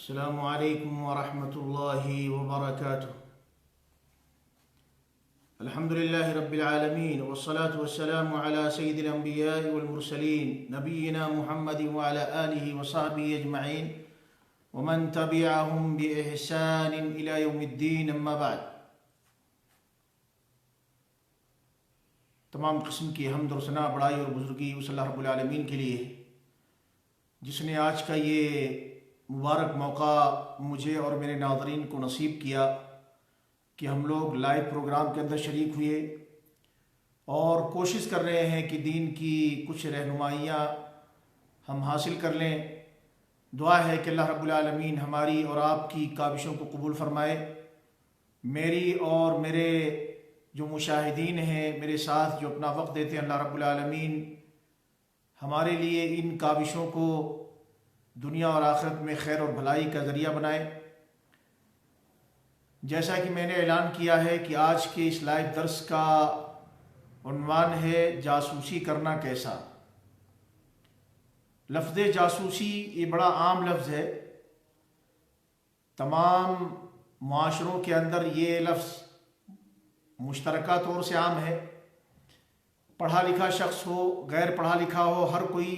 السلام علیکم ورحمۃ اللہ وبرکاتہ۔ الحمد للہ رب العالمین والصلاة والسلام علی سید الانبیاء والمرسلین نبینا محمد وعلی آلہ وصحبہ اجمعین ومن تبعہم بإحسان الی یوم الدین، اما بعد۔ تمام قسم کی حمد اور ثنا، بڑائی اور بزرگی اس اللہ رب العالمین کے لیے جس نے آج کا یہ مبارک موقع مجھے اور میرے ناظرین کو نصیب کیا کہ ہم لوگ لائیو پروگرام کے اندر شریک ہوئے اور کوشش کر رہے ہیں کہ دین کی کچھ رہنمائیاں ہم حاصل کر لیں۔ دعا ہے کہ اللہ رب العالمین ہماری اور آپ کی کاوشوں کو قبول فرمائے۔ میری اور میرے جو مشاہدین ہیں، میرے ساتھ جو اپنا وقت دیتے ہیں، اللہ رب العالمین ہمارے لیے ان کاوشوں کو دنیا اور آخرت میں خیر اور بھلائی کا ذریعہ بنائے۔ جیسا کہ میں نے اعلان کیا ہے کہ آج کے اس لائیو درس کا عنوان ہے جاسوسی کرنا کیسا۔ لفظ جاسوسی یہ بڑا عام لفظ ہے، تمام معاشروں کے اندر یہ لفظ مشترکہ طور سے عام ہے۔ پڑھا لکھا شخص ہو، غیر پڑھا لکھا ہو، ہر کوئی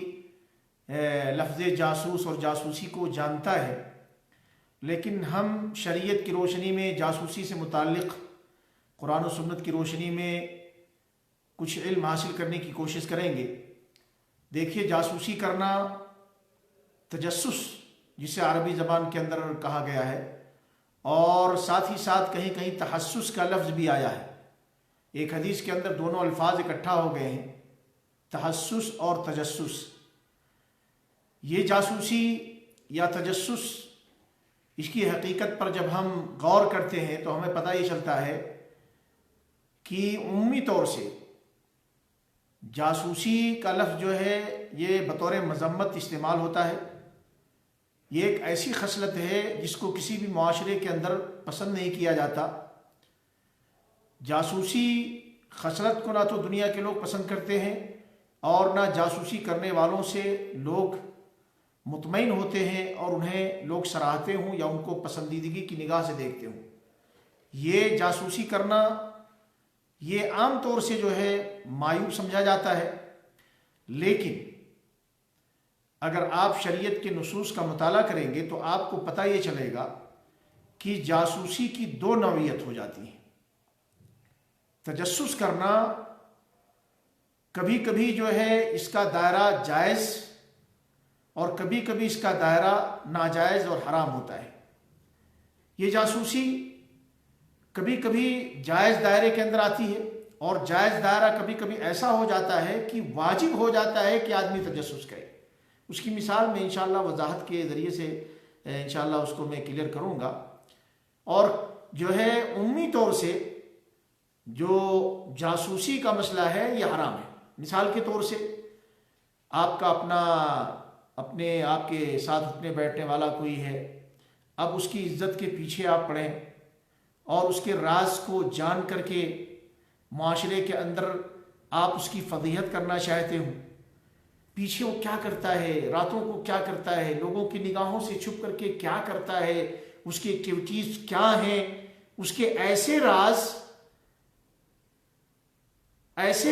لفظ جاسوس اور جاسوسی کو جانتا ہے۔ لیکن ہم شریعت کی روشنی میں جاسوسی سے متعلق قرآن و سنت کی روشنی میں کچھ علم حاصل کرنے کی کوشش کریں گے۔ دیکھیے، جاسوسی کرنا، تجسس جسے عربی زبان کے اندر کہا گیا ہے، اور ساتھ ہی ساتھ کہیں کہیں تحسس کا لفظ بھی آیا ہے۔ ایک حدیث کے اندر دونوں الفاظ اکٹھا ہو گئے ہیں، تحسس اور تجسس۔ یہ جاسوسی یا تجسس، اس کی حقیقت پر جب ہم غور کرتے ہیں تو ہمیں پتہ یہ چلتا ہے کہ عمومی طور سے جاسوسی کا لفظ جو ہے یہ بطور مذمت استعمال ہوتا ہے۔ یہ ایک ایسی خصلت ہے جس کو کسی بھی معاشرے کے اندر پسند نہیں کیا جاتا۔ جاسوسی خصلت کو نہ تو دنیا کے لوگ پسند کرتے ہیں اور نہ جاسوسی کرنے والوں سے لوگ مطمئن ہوتے ہیں اور انہیں لوگ سراہتے ہوں یا ان کو پسندیدگی کی نگاہ سے دیکھتے ہوں۔ یہ جاسوسی کرنا یہ عام طور سے جو ہے معیوب سمجھا جاتا ہے، لیکن اگر آپ شریعت کے نصوص کا مطالعہ کریں گے تو آپ کو پتہ یہ چلے گا کہ جاسوسی کی دو نوعیت ہو جاتی ہیں۔ تجسس کرنا کبھی کبھی جو ہے اس کا دائرہ جائز اور کبھی کبھی اس کا دائرہ ناجائز اور حرام ہوتا ہے۔ یہ جاسوسی کبھی کبھی جائز دائرے کے اندر آتی ہے، اور جائز دائرہ کبھی کبھی ایسا ہو جاتا ہے کہ واجب ہو جاتا ہے کہ آدمی تجسس کرے۔ اس کی مثال میں انشاءاللہ وضاحت کے ذریعے سے انشاءاللہ اس کو میں کلیئر کروں گا۔ اور جو ہے عمومی طور سے جو جاسوسی کا مسئلہ ہے یہ حرام ہے۔ مثال کے طور سے آپ کا اپنے آپ کے ساتھ اٹھنے بیٹھنے والا کوئی ہے، اب اس کی عزت کے پیچھے آپ پڑیں اور اس کے راز کو جان کر کے معاشرے کے اندر آپ اس کی فضیحت کرنا چاہتے ہوں۔ پیچھے وہ کیا کرتا ہے، راتوں کو کیا کرتا ہے، لوگوں کی نگاہوں سے چھپ کر کے کیا کرتا ہے، اس کی ایکٹیویٹیز کیا ہیں، اس کے ایسے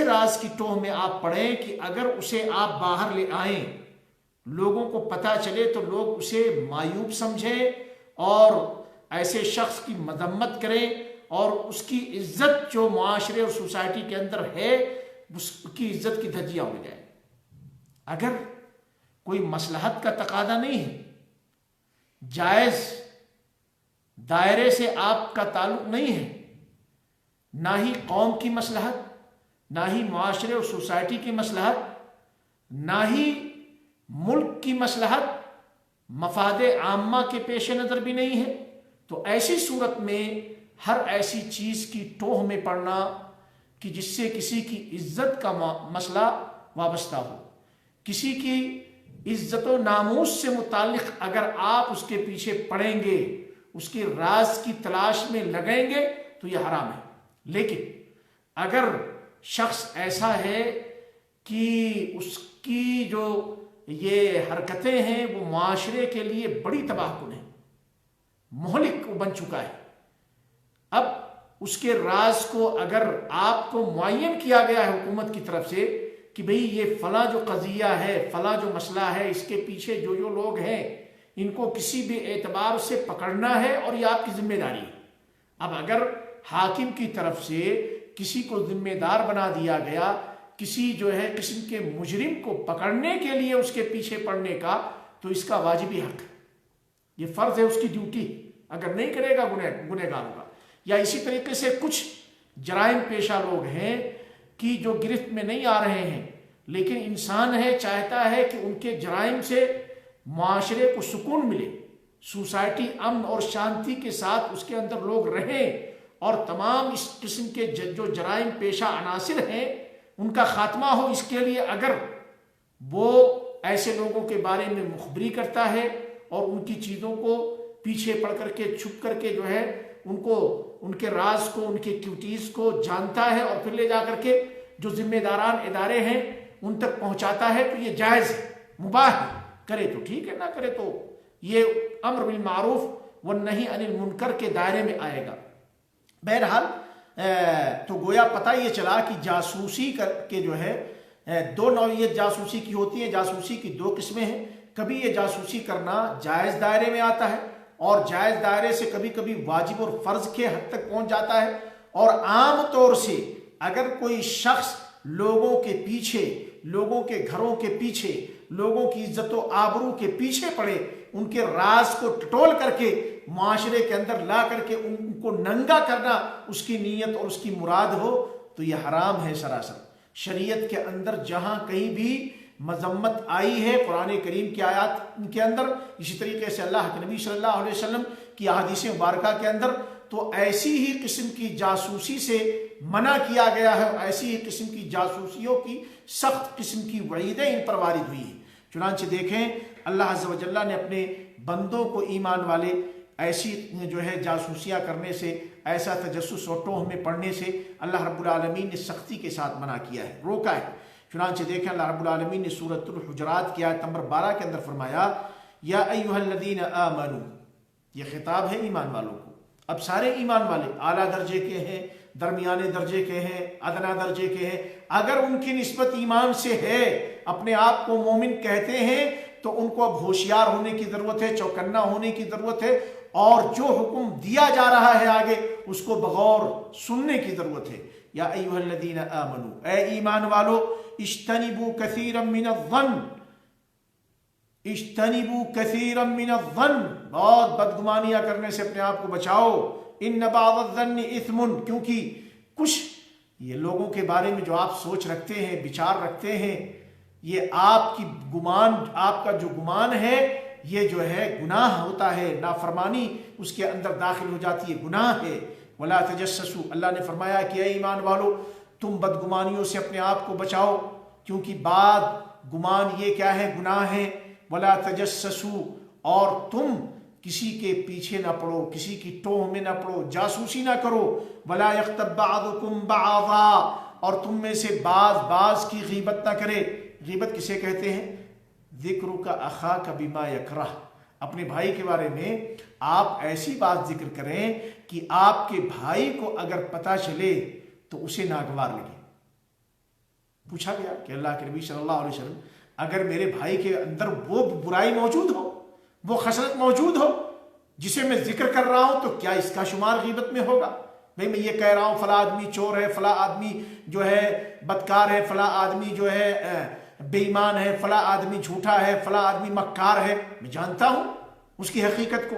راز کی ٹوہ میں آپ پڑیں کہ اگر اسے آپ باہر لے آئیں، لوگوں کو پتہ چلے تو لوگ اسے معیوب سمجھیں اور ایسے شخص کی مذمت کریں، اور اس کی عزت جو معاشرے اور سوسائٹی کے اندر ہے اس کی عزت کی دھجیاں ہو جائے۔ اگر کوئی مصلحت کا تقاضا نہیں ہے، جائز دائرے سے آپ کا تعلق نہیں ہے، نہ ہی قوم کی مصلحت، نہ ہی معاشرے اور سوسائٹی کی مصلحت، نہ ہی ملک کی مصلحت، مفاد عامہ کے پیش نظر بھی نہیں ہے، تو ایسی صورت میں ہر ایسی چیز کی ٹوہ میں پڑنا کہ جس سے کسی کی عزت کا مسئلہ وابستہ ہو، کسی کی عزت و ناموس سے متعلق اگر آپ اس کے پیچھے پڑیں گے، اس کے راز کی تلاش میں لگیں گے تو یہ حرام ہے۔ لیکن اگر شخص ایسا ہے کہ اس کی جو یہ حرکتیں ہیں وہ معاشرے کے لیے بڑی تباہ کن ہیں، مہلک بن چکا ہے۔ اب اس کے راز کو اگر آپ کو معین کیا گیا ہے حکومت کی طرف سے کہ بھئی یہ فلاں جو قضیہ ہے، فلاں جو مسئلہ ہے، اس کے پیچھے جو لوگ ہیں ان کو کسی بھی اعتبار سے پکڑنا ہے اور یہ آپ کی ذمہ داری ہے۔ اب اگر حاکم کی طرف سے کسی کو ذمہ دار بنا دیا گیا، کسی قسم کے مجرم کو پکڑنے کے لیے اس کے پیچھے پڑنے کا، تو اس کا واجبی حق ہے، یہ فرض ہے، اس کی ڈیوٹی، اگر نہیں کرے گا گنہگار ہوگا۔ یا اسی طریقے سے کچھ جرائم پیشہ لوگ ہیں کہ جو گرفت میں نہیں آ رہے ہیں، لیکن انسان ہے، چاہتا ہے کہ ان کے جرائم سے معاشرے کو سکون ملے، سوسائٹی امن اور شانتی کے ساتھ اس کے اندر لوگ رہیں، اور تمام اس قسم کے جو جرائم پیشہ عناصر ہیں ان کا خاتمہ ہو۔ اس کے لیے اگر وہ ایسے لوگوں کے بارے میں مخبری کرتا ہے اور ان کی چیزوں کو پیچھے پڑ کر کے چھپ کر کے ان کے راز کو، ان کے ایکٹیویٹیز کو جانتا ہے اور پھر لے جا کر کے جو ذمہ داران ادارے ہیں ان تک پہنچاتا ہے، تو یہ جائز ہے، مباح ہے، کرے تو ٹھیک ہے، نہ کرے تو یہ امر بالمعروف والنہی عن المنکر کے دائرے میں آئے گا۔ بہرحال تو گویا پتہ یہ چلا کہ جاسوسی کے دو نوعیت جاسوسی کی ہوتی ہے، جاسوسی کی دو قسمیں ہیں۔ کبھی یہ جاسوسی کرنا جائز دائرے میں آتا ہے، اور جائز دائرے سے کبھی کبھی واجب اور فرض کے حد تک پہنچ جاتا ہے، اور عام طور سے اگر کوئی شخص لوگوں کے پیچھے، لوگوں کے گھروں کے پیچھے، لوگوں کی عزت و آبرو کے پیچھے پڑے، ان کے راز کو ٹٹول کر کے معاشرے کے اندر لا کر کے ان کو ننگا کرنا اس کی نیت اور اس کی مراد ہو، تو یہ حرام ہے سراسر۔ شریعت کے اندر جہاں کہیں بھی مذمت آئی ہے قرآن کریم کی آیات کے اندر، اسی طریقے سے اللہ کے نبی صلی اللہ علیہ وسلم کی احادیث مبارکہ کے اندر، تو ایسی ہی قسم کی جاسوسی سے منع کیا گیا ہے، ایسی ہی قسم کی جاسوسیوں کی سخت قسم کی وعیدیں ان پر وارد ہوئی ہیں۔ چنانچہ دیکھیں اللہ عز و جل نے اپنے بندوں کو، ایمان والے، ایسی جاسوسیاں کرنے سے، ایسا تجسس اور ٹوہ میں پڑنے سے اللہ رب العالمین نے سختی کے ساتھ منع کیا ہے، روکا ہے۔ چنانچہ دیکھیں اللہ رب العالمین نے سورۃ الحجرات کی آیت نمبر 12 کے اندر فرمایا، یا ایھا الذین آمنوا، یہ خطاب ہے ایمان والوں کو۔ اب سارے ایمان والے اعلیٰ درجے کے ہیں، درمیانے درجے کے ہیں، ادنا درجے کے ہیں، اگر ان کی نسبت ایمان سے ہے، اپنے آپ کو مومن کہتے ہیں، تو ان کو اب ہوشیار ہونے کی ضرورت ہے، چوکنا ہونے کی ضرورت ہے، اور جو حکم دیا جا رہا ہے آگے اس کو بغور سننے کی ضرورت ہے۔ یا ایھا الذین آمنوا، اے ایمان والو، اجتنبوا کثیرا من الظن، اجتنبوا کثیرا من الظن، بہت بدگمانیاں کرنے سے اپنے آپ کو بچاؤ۔ ان بعض الظن اثم، کیونکہ کچھ یہ لوگوں کے بارے میں جو آپ سوچ رکھتے ہیں، بچار رکھتے ہیں، یہ آپ کا جو گمان ہے، یہ گناہ ہوتا ہے، نافرمانی اس کے اندر داخل ہو جاتی ہے، گناہ ہے۔ ولا تجسسوا، اللہ نے فرمایا کہ اے ایمان والو، تم بدگمانیوں سے اپنے آپ کو بچاؤ، کیونکہ بعد گمان یہ کیا ہے، گناہ ہے۔ ولا تجسسوا، اور تم کسی کے پیچھے نہ پڑو، کسی کی ٹوہ میں نہ پڑو، جاسوسی نہ کرو۔ ولا یغتب بعضکم بعضا، اور تم میں سے بعض کی غیبت نہ کرے۔ غیبت کسے کہتے ہیں؟ ذکرک اخاک بما یکرہ، اپنے بھائی کے بارے میں آپ ایسی بات ذکر کریں کہ آپ کے بھائی کو اگر پتہ چلے تو اسے ناگوار لگے۔ پوچھا گیا کہ اللہ کے نبی صلی اللہ علیہ وسلم، اگر میرے بھائی کے اندر وہ برائی موجود ہو، وہ خصلت موجود ہو جسے میں ذکر کر رہا ہوں، تو کیا اس کا شمار غیبت میں ہوگا؟ بھئی میں یہ کہہ رہا ہوں فلاں آدمی چور ہے، فلاں آدمی بدکار ہے، فلاں آدمی بے ایمان ہے، فلاں آدمی جھوٹا ہے، فلاں آدمی مکار ہے، میں جانتا ہوں اس کی حقیقت کو،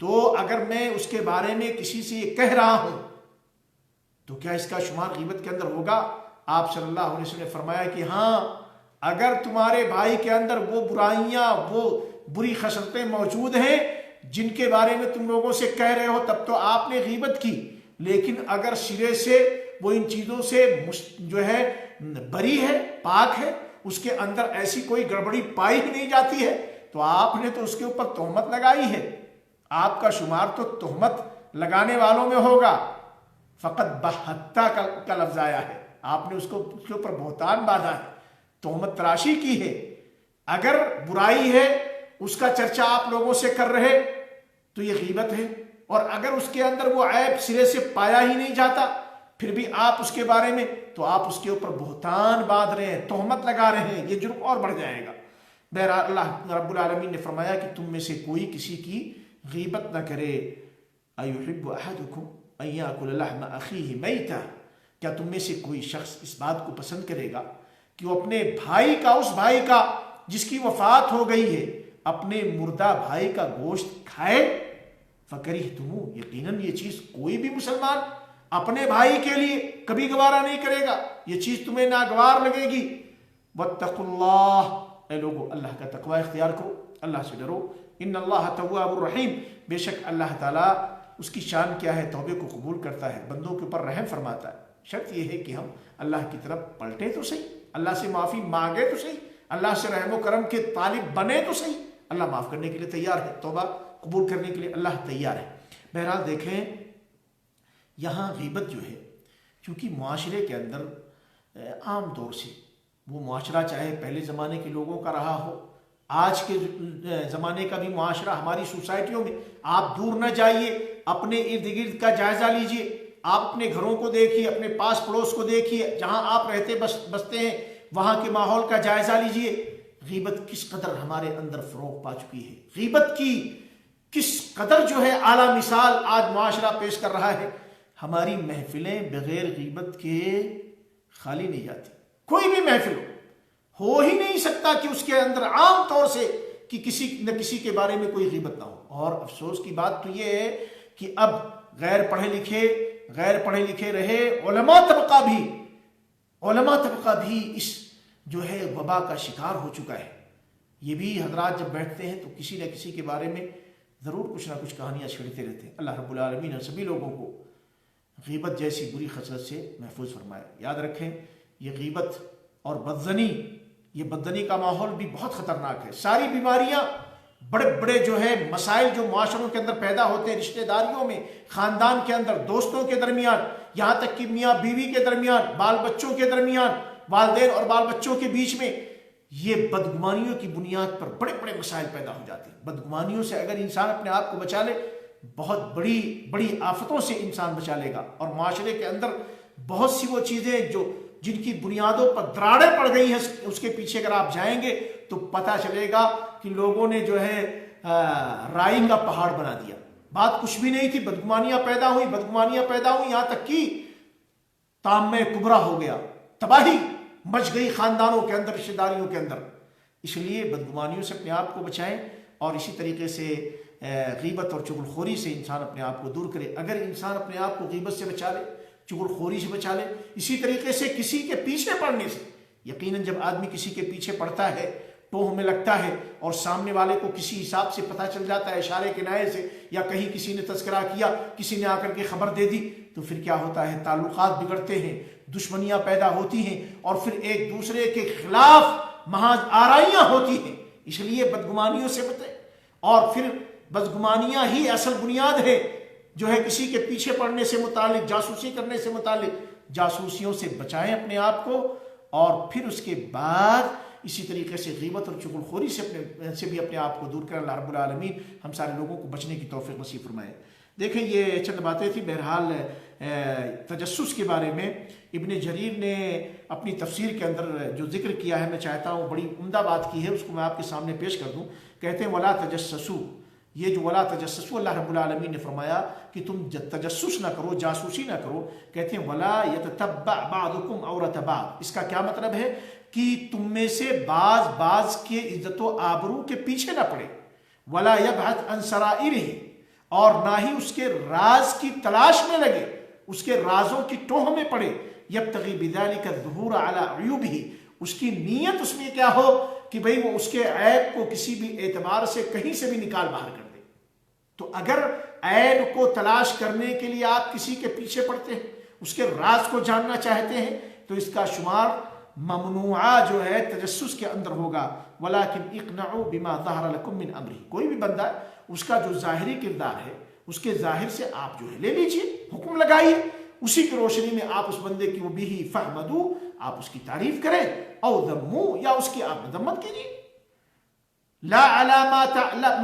تو اگر میں اس کے بارے میں کسی سے یہ کہہ رہا ہوں تو کیا اس کا شمار غیبت کے اندر ہوگا؟ آپ صلی اللہ علیہ وسلم نے فرمایا کہ ہاں، اگر تمہارے بھائی کے اندر وہ برائیاں، وہ بری خصلتیں موجود ہیں جن کے بارے میں تم لوگوں سے کہہ رہے ہو، تب تو آپ نے غیبت کی، لیکن اگر سرے سے وہ ان چیزوں سے بری ہے، پاک ہے، اس کے اندر ایسی کوئی گڑبڑی پائی ہی نہیں جاتی ہے، تو آپ نے تو اس کے اوپر تہمت لگائی ہے، آپ کا شمار تو تہمت لگانے والوں میں ہوگا۔ فقط بہتا کا لفظ آیا ہے، آپ نے اس کے اوپر بہتان باندھا ہے، تہمت تراشی کی ہے۔ اگر برائی ہے، اس کا چرچا آپ لوگوں سے کر رہے، تو یہ غیبت ہے. اور اگر اس کے اندر وہ عیب سرے سے پایا ہی نہیں جاتا پھر بھی آپ اس کے بارے میں تو آپ اس کے اوپر بہتان باندھ رہے ہیں, تہمت لگا رہے ہیں, یہ جرم اور بڑھ جائے گا. بہرحال اللہ رب العالمین نے فرمایا کہ تم میں سے کوئی کسی کی غیبت نہ کرے. ایحب احدکم ان یاکل لحم اخیہ میتا, کیا تم میں سے کوئی شخص اس بات کو پسند کرے گا کہ وہ اپنے بھائی کا, اس بھائی کا جس کی وفات ہو گئی ہے, اپنے مردہ بھائی کا گوشت کھائے؟ فکرہتموہ, یقیناً یہ چیز کوئی بھی مسلمان اپنے بھائی کے لیے کبھی گوارا نہیں کرے گا, یہ چیز تمہیں ناگوار لگے گی. واتقوا اللہ, اے لوگو اللہ کا تقوی اختیار کرو, اللہ سے ڈرو. ان اللہ تواب الرحیم, بے شک اللہ تعالیٰ اس کی شان کیا ہے, توبے کو قبول کرتا ہے, بندوں کے اوپر رحم فرماتا ہے. شرط یہ ہے کہ ہم اللہ کی طرف پلٹے تو صحیح, اللہ سے معافی مانگے تو صحیح, اللہ سے رحم و کرم کے طالب بنے تو صحیح. اللہ معاف کرنے کے لیے تیار ہے, توبہ قبول کرنے کے لیے اللہ تیار ہے. بہرحال دیکھیں یہاں غیبت جو ہے, کیونکہ معاشرے کے اندر عام طور سے وہ معاشرہ چاہے پہلے زمانے کے لوگوں کا رہا ہو, آج کے زمانے کا بھی معاشرہ ہماری سوسائٹیوں میں, آپ دور نہ جائیے, اپنے ارد گرد کا جائزہ لیجئے, آپ اپنے گھروں کو دیکھیے, اپنے پاس پڑوس کو دیکھیے, جہاں آپ رہتے بستے ہیں وہاں کے ماحول کا جائزہ لیجئے. غیبت کس قدر ہمارے اندر فروغ پا چکی ہے, غیبت کی کس قدر جو ہے اعلیٰ مثال آج معاشرہ پیش کر رہا ہے. ہماری محفلیں بغیر غیبت کے خالی نہیں جاتی. کوئی بھی محفل ہو ہی نہیں سکتا کہ اس کے اندر عام طور سے کہ کسی نہ کسی کے بارے میں کوئی غیبت نہ ہو. اور افسوس کی بات تو یہ ہے کہ اب غیر پڑھے لکھے رہے علماء طبقہ بھی اس جو ہے وبا کا شکار ہو چکا ہے. یہ بھی حضرات جب بیٹھتے ہیں تو کسی نہ کسی کے بارے میں ضرور کچھ نہ کچھ کہانیاں چھیڑتے رہتے ہیں. اللہ رب العالمین سبھی لوگوں کو غیبت جیسی بری خصلت سے محفوظ فرمائے. یاد رکھیں یہ غیبت اور بدزنی, یہ بدزنی کا ماحول بھی بہت خطرناک ہے. ساری بیماریاں, بڑے جو ہے مسائل جو معاشروں کے اندر پیدا ہوتے ہیں, رشتہ داریوں میں, خاندان کے اندر, دوستوں کے درمیان, یہاں تک کہ میاں بیوی کے درمیان, بال بچوں کے درمیان, والدین اور بال بچوں کے بیچ میں, یہ بدگمانیوں کی بنیاد پر بڑے مسائل پیدا ہو جاتے ہیں. بدگمانیوں سے اگر انسان اپنے آپ کو بچا لے, بہت بڑی آفتوں سے انسان بچا لے گا. اور معاشرے کے اندر بہت سی وہ چیزیں جن کی بنیادوں پر دراڑیں پڑ گئی ہیں, اس کے پیچھے اگر آپ جائیں گے تو پتہ چلے گا کہ لوگوں نے جو ہے رائی کا پہاڑ بنا دیا. بات کچھ بھی نہیں تھی, بدگمانیاں پیدا ہوئی, یہاں تک کہ طامہ کبریٰ ہو گیا, تباہی مچ گئی خاندانوں کے اندر, رشتہ داریوں کے اندر. اس لیے بدگمانیوں سے اپنے آپ کو بچائیں, اور اسی طریقے سے غیبت اور چغل خوری سے انسان اپنے آپ کو دور کرے. اگر انسان اپنے آپ کو غیبت سے بچا لے, چغل خوری سے بچا لے, اسی طریقے سے کسی کے پیچھے پڑنے سے, یقیناً جب آدمی کسی کے پیچھے پڑتا ہے, ٹوہ میں لگتا ہے, اور سامنے والے کو کسی حساب سے پتہ چل جاتا ہے اشارے کنائے سے, یا کہیں کسی نے تذکرہ کیا, کسی نے آ کر کے خبر دے دی, تو پھر کیا ہوتا ہے, تعلقات بگڑتے ہیں, دشمنیاں پیدا ہوتی ہیں, اور پھر ایک دوسرے کے خلاف محاذ آرائیاں ہوتی ہیں. اس لیے بدگمانیوں سے بچیں. اور پھر بدگمانیاں ہی اصل بنیاد ہے جو ہے کسی کے پیچھے پڑنے سے متعلق, جاسوسی کرنے سے متعلق. جاسوسیوں سے بچائیں اپنے آپ کو, اور پھر اس کے بعد اسی طریقے سے غیبت اور چغل خوری سے بھی اپنے آپ کو دور کریں. اللہ رب العالمین ہم سارے لوگوں کو بچنے کی توفیق نصیب فرمائے. دیکھیں یہ چند باتیں تھیں. بہرحال تجسس کے بارے میں ابن جریر نے اپنی تفسیر کے اندر جو ذکر کیا ہے, میں چاہتا ہوں بڑی عمدہ بات کی ہے, اس کو میں آپ کے سامنے پیش کر دوں. کہتے ہیں ولا تجسسوا, یہ جو ولا تجسسوا اللہ رب العالمین نے فرمایا کہ تم تجسس نہ کرو, جاسوسی نہ کرو. کہتے ہیں ولا یتتبع بعضکم عورۃ بعض, اس کا کیا مطلب ہے کہ تم میں سے بعض کے عزت و آبرو کے پیچھے نہ پڑے. ولا یبحث عن سرائرہ, اور نہ ہی اس کے راز کی تلاش میں لگے, اس کے رازوں کی ٹوہ میں پڑے. یبتغی بذلک الظہور علی عیوبہ, اس کی نیت اس میں کیا ہو کہ بھئی وہ اس کے عیب کو کسی بھی اعتبار سے کہیں سے بھی نکال باہر کر دے. تو اگر عیب کو تلاش کرنے کے لیے آپ کسی کے پیچھے پڑتے ہیں, اس کے راز کو جاننا چاہتے ہیں, تو اس کا شمار ممنوعہ جو ہے تجسس کے اندر ہوگا. ولیکن اقنعوا بما ظہر لکم من امرہ, کوئی بھی بندہ اس کا جو ظاہری کردار ہے اس کے ظاہر سے آپ جو ہے لے لیجئے, حکم لگائیے, اسی کی روشنی میں آپ اس بندے کی وہ بھی فحمدو, آپ اس کی تعریف کریں, او ذمو, یا اس کی آپ مذمت کیجیے. لا علی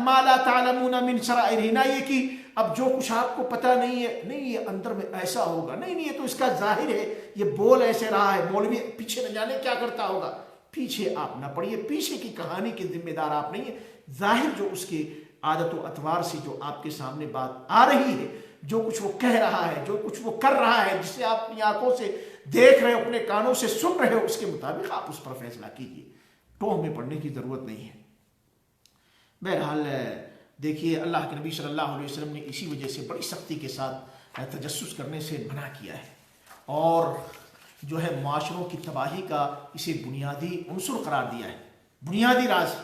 ما لا تعلمون من سرائرہ، نہ یہ کہ اب جو کچھ آپ کو پتہ نہیں ہے، نہیں یہ اندر میں ایسا ہوگا، نہیں یہ تو اس کا ظاہر ہے، یہ بول ایسے رہا ہے، مولوی پیچھے نہ جانے کیا کرتا ہوگا، پیچھے آپ نہ پڑھیے، پیچھے کی کہانی کے ذمہ دار آپ نہیں ہیں، ظاہر جو اس کی عادت و اطوار سے جو آپ کے سامنے بات آ رہی ہے، جو کچھ وہ کہہ رہا ہے، جو کچھ وہ کر رہا ہے، جسے آپ اپنی آنکھوں سے دیکھ رہے ہو، اپنے کانوں سے سن رہے ہو، اس کے مطابق آپ اس پر فیصلہ کیجیے، ٹوہ میں پڑنے کی ضرورت نہیں ہے۔ بہرحال دیکھیے اللہ کے نبی صلی اللہ علیہ وسلم نے اسی وجہ سے بڑی سختی کے ساتھ تجسس کرنے سے منع کیا ہے، اور جو ہے معاشروں کی تباہی کا اسے بنیادی عنصر قرار دیا ہے، بنیادی راز،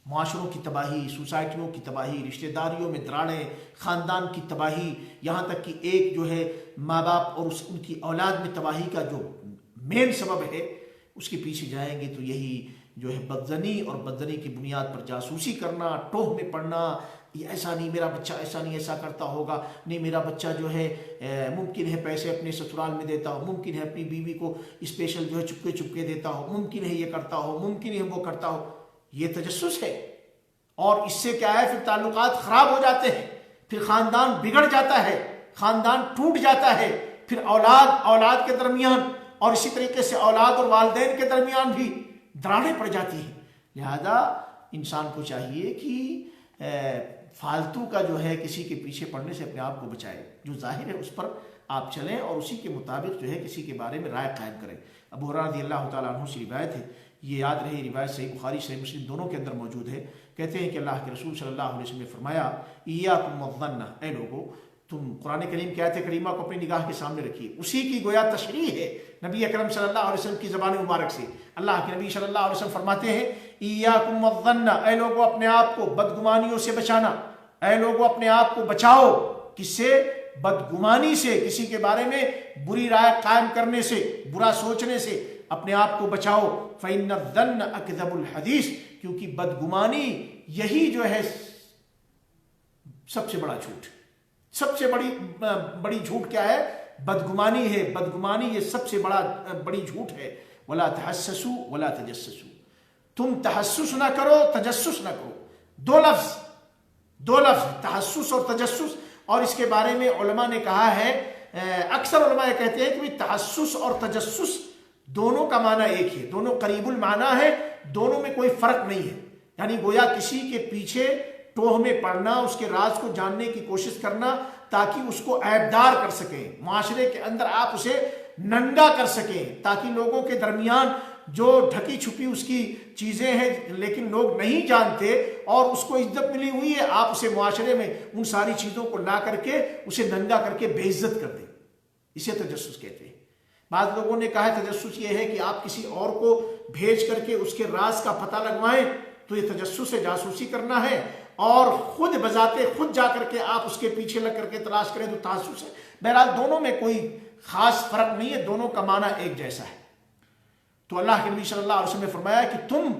معاشروں کی تباہی، سوسائٹیوں کی تباہی، رشتہ داریوں میں دراڑیں، خاندان کی تباہی، یہاں تک کہ ایک جو ہے ماں باپ اور ان کی اولاد میں تباہی کا جو مین سبب ہے، اس کے پیچھے جائیں گے تو یہی جو ہے بدزنی، اور بدزنی کی بنیاد پر جاسوسی کرنا، ٹوہ میں پڑنا، یہ ایسا نہیں میرا بچہ ایسا نہیں ایسا کرتا ہوگا، نہیں میرا بچہ جو ہے ممکن ہے پیسے اپنے سسرال میں دیتا ہو، ممکن ہے اپنی بیوی کو اسپیشل جو ہے چپکے چپکے دیتا ہو، ممکن ہے یہ کرتا ہو، ممکن ہے وہ کرتا ہو، یہ تجسس ہے، اور اس سے کیا ہے پھر تعلقات خراب ہو جاتے ہیں، پھر خاندان بگڑ جاتا ہے، خاندان ٹوٹ جاتا ہے، پھر اولاد کے درمیان، اور اسی طریقے سے اولاد اور والدین کے درمیان بھی دراڑیں پڑ جاتی ہیں۔ لہذا انسان کو چاہیے کہ فالتو کا جو ہے کسی کے پیچھے پڑنے سے اپنے آپ کو بچائے، جو ظاہر ہے اس پر آپ چلیں اور اسی کے مطابق جو ہے کسی کے بارے میں رائے قائم کریں۔ ابو ہریرہ رضی اللہ تعالیٰ عنہ سے روایت ہے، یہ یاد رہے روایت صحیح بخاری صحیح مسلم دونوں کے اندر موجود ہے، کہتے ہیں کہ اللہ کے رسول صلی اللہ علیہ وسلم نے فرمایا ایاکم والظن، اے لوگو تم قرآن کریم کی آیت کریمہ کو اپنی نگاہ کے سامنے رکھیے، اسی کی گویا تشریح ہے نبی اکرم صلی اللہ علیہ وسلم کی زبان مبارک سے۔ اللہ کے نبی صلی اللہ علیہ وسلم فرماتے ہیں ایاکم والظن، اے لوگو اپنے آپ کو بدگمانیوں سے بچانا، اے لوگو اپنے آپ کو بچاؤ، کس سے؟ بدگمانی سے، کسی کے بارے میں بری رائے قائم کرنے سے، برا سوچنے سے اپنے آپ کو بچاؤ۔ فإن الظن اکذب الحدیث، کیونکہ بدگمانی یہی جو ہے سب سے بڑا جھوٹ، سب سے بڑی جھوٹ کیا ہے؟ بدگمانی ہے، بدگمانی یہ سب سے بڑی جھوٹ ہے۔ ولا تحسسوا ولا تجسسوا، تم تحسس نہ کرو، تجسس نہ کرو، دو لفظ تحسس اور تجسس، اور اس کے بارے میں علماء نے کہا ہے، اکثر علماء یہ کہتے ہیں کہ تحسس اور تجسس دونوں کا معنی ایک ہے، دونوں قریب المعنی ہے، دونوں میں کوئی فرق نہیں ہے، یعنی گویا کسی کے پیچھے ٹوہ میں پڑنا، اس کے راز کو جاننے کی کوشش کرنا تاکہ اس کو عیبدار کر سکیں، معاشرے کے اندر آپ اسے ننگا کر سکیں، تاکہ لوگوں کے درمیان جو ڈھکی چھپی اس کی چیزیں ہیں لیکن لوگ نہیں جانتے اور اس کو عزت ملی ہوئی ہے، آپ اسے معاشرے میں ان ساری چیزوں کو لا کر کے اسے ننگا کر کے بے عزت کر دیں، اسے تجسس کہتے ہیں۔ بعض لوگوں نے کہا ہے تجسس یہ ہے کہ آپ کسی اور کو بھیج کر کے اس کے راز کا پتہ لگوائیں، تو یہ تجسس ہے، جاسوسی کرنا ہے، اور خود بذاتے خود جا کر کے آپ اس کے پیچھے لگ کر کے تلاش کریں تو تجسس ہے۔ بہرحال دونوں میں کوئی خاص فرق نہیں ہے، دونوں کا معنی ایک جیسا ہے۔ تو اللہ کے نبی صلی اللہ علیہ وسلم نے فرمایا کہ تم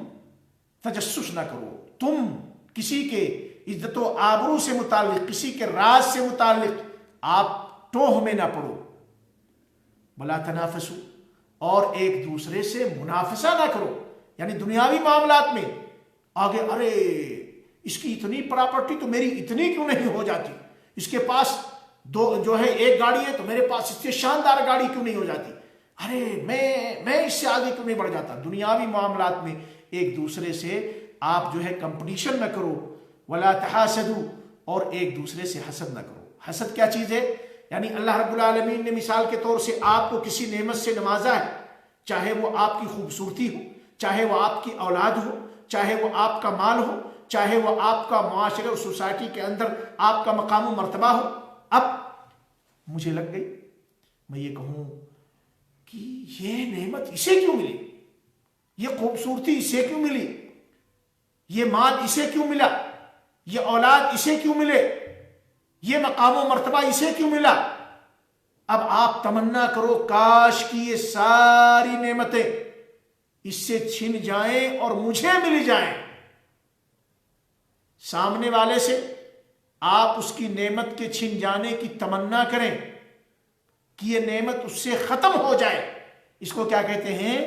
تجسس نہ کرو، تم کسی کے عزت و آبرو سے متعلق، کسی کے راز سے متعلق آپ ٹوہ میں نہ پڑو، ولا تنافسوا، اور ایک دوسرے سے منافسہ نہ کرو، یعنی دنیاوی معاملات میں آگے ارے اس کی اتنی پراپرٹی تو میری اتنی کیوں نہیں ہو جاتی، اس کے پاس جو ہے ایک گاڑی ہے تو میرے پاس اس سے شاندار گاڑی کیوں نہیں ہو جاتی، ارے میں اس سے آگے کیوں نہیں بڑھ جاتا۔ دنیاوی معاملات میں ایک دوسرے سے آپ جو ہے کمپٹیشن نہ کرو، ولا تحاسدوا، اور ایک دوسرے سے حسد نہ کرو۔ حسد کیا چیز ہے؟ یعنی اللہ رب العالمین نے مثال کے طور سے آپ کو کسی نعمت سے نوازا ہے، چاہے وہ آپ کی خوبصورتی ہو، چاہے وہ آپ کی اولاد ہو، چاہے وہ آپ کا مال ہو، چاہے وہ آپ کا معاشرے اور سوسائٹی کے اندر آپ کا مقام و مرتبہ ہو۔ اب مجھے لگ گئی میں یہ کہوں کہ یہ نعمت اسے کیوں ملی، یہ خوبصورتی اسے کیوں ملی، یہ مال اسے کیوں ملا، یہ اولاد اسے کیوں ملے، یہ مقام و مرتبہ اسے کیوں ملا۔ اب آپ تمنا کرو کاش کی یہ ساری نعمتیں اس سے چھن جائیں اور مجھے مل جائیں۔ سامنے والے سے آپ اس کی نعمت کے چھن جانے کی تمنا کریں کہ یہ نعمت اس سے ختم ہو جائے، اس کو کیا کہتے ہیں؟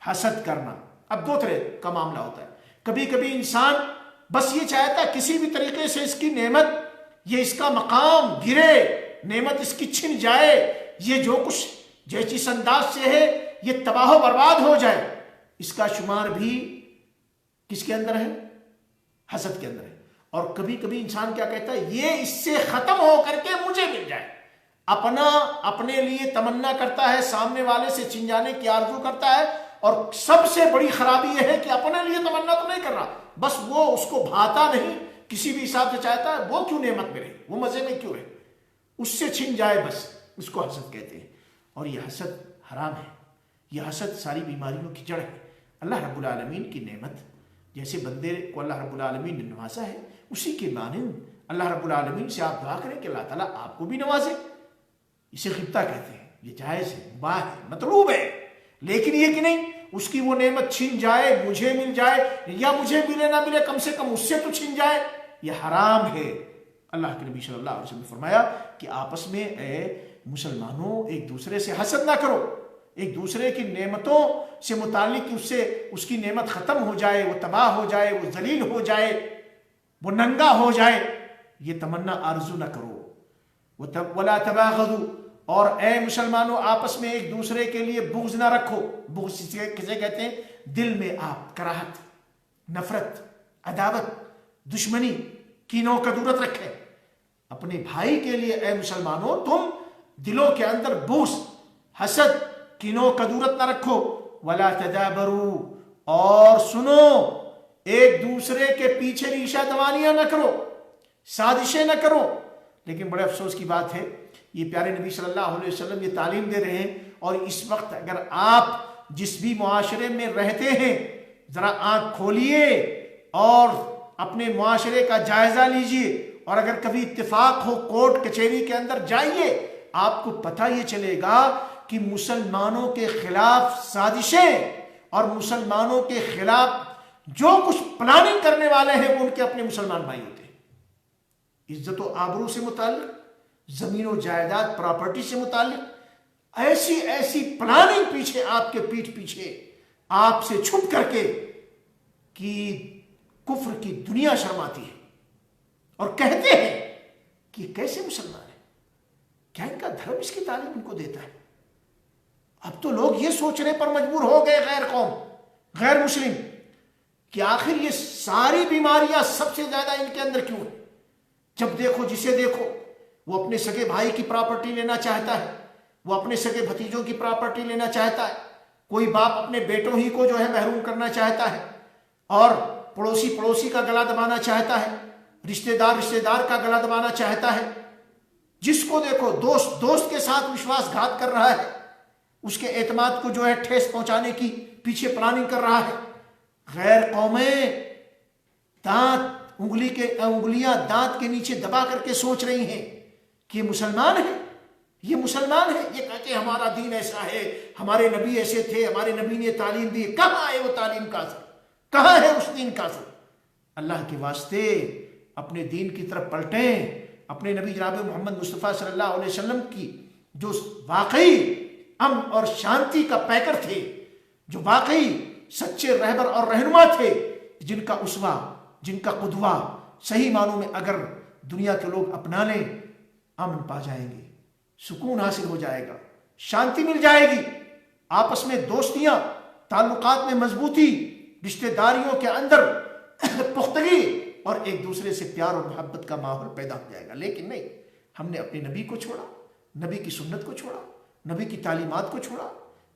حسد کرنا۔ اب دو طرح کا معاملہ ہوتا ہے، کبھی کبھی انسان بس یہ چاہتا ہے کسی بھی طریقے سے اس کی نعمت، یہ اس کا مقام گرے، نعمت اس کی چھن جائے، یہ جو کچھ جس انداز سے ہے یہ تباہ و برباد ہو جائے۔ اس کا شمار بھی کس کے اندر ہے؟ حسد کے اندر ہے۔ اور کبھی کبھی انسان کیا کہتا ہے، یہ اس سے ختم ہو کر کے مجھے مل جائے، اپنے لیے تمنا کرتا ہے، سامنے والے سے چھن جانے کی آرزو کرتا ہے۔ اور سب سے بڑی خرابی یہ ہے کہ اپنے لیے تمنا تو نہیں کر رہا، بس وہ اس کو بھاتا نہیں، کسی بھی حساب سے چاہتا ہے وہ کیوں نعمت میں رہے، وہ مزے میں کیوں رہے، اس سے چھن جائے، بس اس کو حسد کہتے ہیں۔ اور یہ حسد حرام ہے، یہ حسد ساری بیماریوں کی جڑ ہے۔ اللہ رب العالمین کی نعمت، جیسے بندے کو اللہ رب العالمین نے نوازا ہے، اسی کے مانند اللہ رب العالمین سے آپ دعا کریں کہ اللہ تعالیٰ آپ کو بھی نوازے۔ اسے غبطہ کہتے ہیں، یہ جائز ہے، مباح ہے، مطلوب ہے، لیکن یہ کہ نہیں اس کی وہ نعمت چھن جائے، مجھے مل جائے، یا مجھے ملے نہ ملے کم سے کم اس سے تو چھن جائے، یہ حرام ہے۔ اللہ کے نبی صلی اللہ علیہ وسلم نے فرمایا کہ آپس میں اے مسلمانوں ایک دوسرے سے حسد نہ کرو، ایک دوسرے کی نعمتوں سے متعلق اس کی نعمت ختم ہو جائے، وہ تباہ ہو جائے، وہ ذلیل ہو جائے، وہ ننگا ہو جائے، یہ تمنا آرزو نہ کرو۔ وَلَا تَبَاغَضُوا، اور اے مسلمانوں آپس میں ایک دوسرے کے لیے بغض نہ رکھو۔ بغض کسے کہتے ہیں؟ دل میں آپ کراہت، نفرت، عداوت، دشمنی، کینہ و کدورت رکھیں۔ اپنے بھائی کے لیے اے مسلمانوں تم دلوں کے اندر بغض، حسد، کینہ و کدورت نہ رکھو۔ وَلَا تَدَابَرُوا، اور سنو ایک دوسرے کے پیچھے ریشہ دوانیاں نہ کرو، سازشیں نہ کرو۔ لیکن بڑے افسوس کی بات ہے، یہ پیارے نبی صلی اللہ علیہ وسلم یہ تعلیم دے رہے ہیں، اور اس وقت اگر آپ جس بھی معاشرے میں رہتے ہیں ذرا آنکھ کھولیے اور اپنے معاشرے کا جائزہ لیجئے، اور اگر کبھی اتفاق ہو کورٹ کچہری کے اندر جائیے، آپ کو پتہ یہ چلے گا کہ مسلمانوں کے خلاف سازشیں اور مسلمانوں کے خلاف جو کچھ پلاننگ کرنے والے ہیں وہ ان کے اپنے مسلمان بھائی ہوتے ہیں۔ عزت و آبرو سے متعلق، زمین و جائیداد پراپرٹی سے متعلق ایسی ایسی پلاننگ پیچھے آپ کے پیٹھ پیچھے آپ سے چھپ کر کے کہ کفر کی دنیا شرماتی ہے، اور کہتے ہیں کہ کیسے مسلمان ہیں، کیا ان کا دھرم اس کی تعلیم ان کو دیتا ہے؟ اب تو لوگ یہ سوچنے پر مجبور ہو گئے، غیر قوم، غیر مسلم، کہ آخر یہ ساری بیماریاں سب سے زیادہ ان کے اندر کیوں ہیں؟ جب دیکھو جسے دیکھو وہ اپنے سگے بھائی کی پراپرٹی لینا چاہتا ہے، وہ اپنے سگے بھتیجوں کی پراپرٹی لینا چاہتا ہے، کوئی باپ اپنے بیٹوں ہی کو جو ہے محروم کرنا چاہتا ہے، اور پڑوسی کا گلا دبانا چاہتا ہے، رشتہ دار کا گلا دبانا چاہتا ہے، جس کو دیکھو دوست کے ساتھ وشواس گھات کر رہا ہے، اس کے اعتماد کو جو ہے ٹھیس پہنچانے کی پیچھے پلاننگ کر رہا ہے۔ غیر قومیں انگلیاں دانت کے نیچے دبا کر کے سوچ رہی ہیں کہ یہ مسلمان ہے، یہ مسلمان ہے، یہ کہتے ہیں ہمارا دین ایسا ہے، ہمارے نبی ایسے تھے، ہمارے نبی نے تعلیم دی۔ کہاں ہے وہ تعلیم کا اثر؟ کہاں ہے اس دین کا اثر؟ اللہ کے واسطے اپنے دین کی طرف پلٹیں، اپنے نبی جناب محمد مصطفیٰ صلی اللہ علیہ وسلم کی جو واقعی امن اور شانتی کا پیکر تھے، جو واقعی سچے رہبر اور رہنما تھے، جن کا اسوہ، جن کا قدوہ صحیح معنوں میں اگر دنیا کے لوگ اپنا لیں، امن پا جائیں گے، سکون حاصل ہو جائے گا، شانتی مل جائے گی، آپس میں دوستیاں، تعلقات میں مضبوطی، رشتہ داریوں کے اندر پختگی، اور ایک دوسرے سے پیار اور محبت کا ماحول پیدا ہو جائے گا۔ لیکن نہیں، ہم نے اپنے نبی کو چھوڑا، نبی کی سنت کو چھوڑا، نبی کی تعلیمات کو چھوڑا،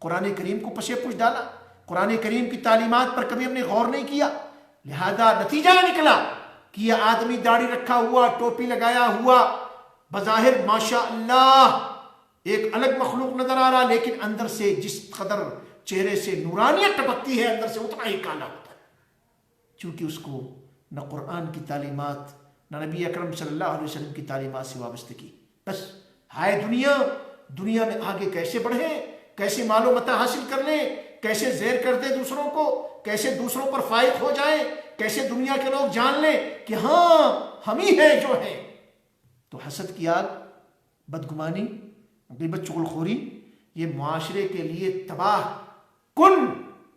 قرآن کریم کو پشے پوش ڈالا، قرآن کریم کی تعلیمات پر کبھی ہم نے غور نہیں کیا، لہذا نتیجہ نکلا کہ یہ آدمی داڑھی رکھا ہوا، ٹوپی لگایا ہوا، بظاہر ماشاء اللہ ایک الگ مخلوق نظر آ رہا، لیکن اندر سے جس قدر چہرے سے نورانیت ٹپکتی ہے اندر سے اتنا ہی کالا ہوتا ہے، چونکہ اس کو نہ قرآن کی تعلیمات نہ نبی اکرم صلی اللہ علیہ وسلم کی تعلیمات سے وابستگی۔ بس ہائے دنیا میں آگے کیسے بڑھیں، کیسے مال و متاع حاصل کر لیں، کیسے زیر کر دیں دوسروں کو، کیسے دوسروں پر فائق ہو جائیں، کیسے دنیا کے لوگ جان لیں کہ ہاں ہم ہی ہیں جو ہیں۔ تو حسد کی آگ، بدگمانی، غیبت، چغلخوری، یہ معاشرے کے لیے تباہ کن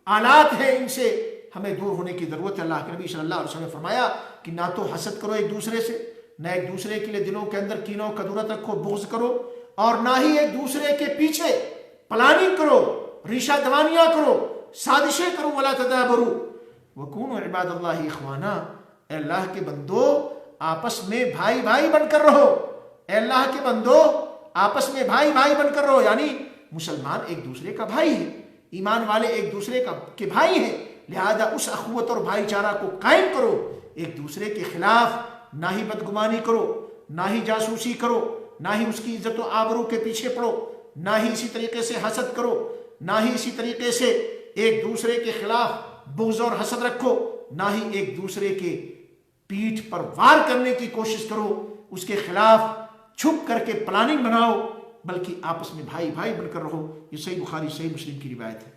آلات ہیں، ان سے ہمیں دور ہونے کی ضرورت ہے۔ اللہ کے نبی صلی اللہ علیہ وسلم نے فرمایا کہ نہ تو حسد کرو ایک دوسرے سے، نہ ایک دوسرے کے لیے دلوں کے اندر کینہ و کدورت رکھو، بغض کرو، اور نہ ہی ایک دوسرے کے پیچھے پلاننگ کرو، ریشہ دوانیاں کرو، سازشیں کرو، ولا تدابروا وکونوا عباد اللہ اخوانا۔ اے اللہ کے بندو آپس میں بھائی بھائی بن کر رہو، اے اللہ کے بندو آپس میں بھائی بھائی بن کر رہو، یعنی مسلمان ایک دوسرے کا بھائی ہے، ایمان والے ایک دوسرے کے بھائی ہیں، لہذا اس اخوت اور بھائی چارہ کو قائم کرو، ایک دوسرے کے خلاف نہ ہی بدگمانی کرو، نہ ہی جاسوسی کرو، نہ ہی اس کی عزت و آبرو کے پیچھے پڑو، نہ ہی اسی طریقے سے حسد کرو، نہ ہی اسی طریقے سے ایک دوسرے کے خلاف بغض اور حسد رکھو، نہ ہی ایک دوسرے کے پیٹھ پر وار کرنے کی کوشش کرو، اس کے خلاف چھپ کر کے پلاننگ بناؤ، بلکہ آپس میں بھائی بھائی بن کر رہو۔ یہ صحیح بخاری صحیح مسلم کی روایت ہے۔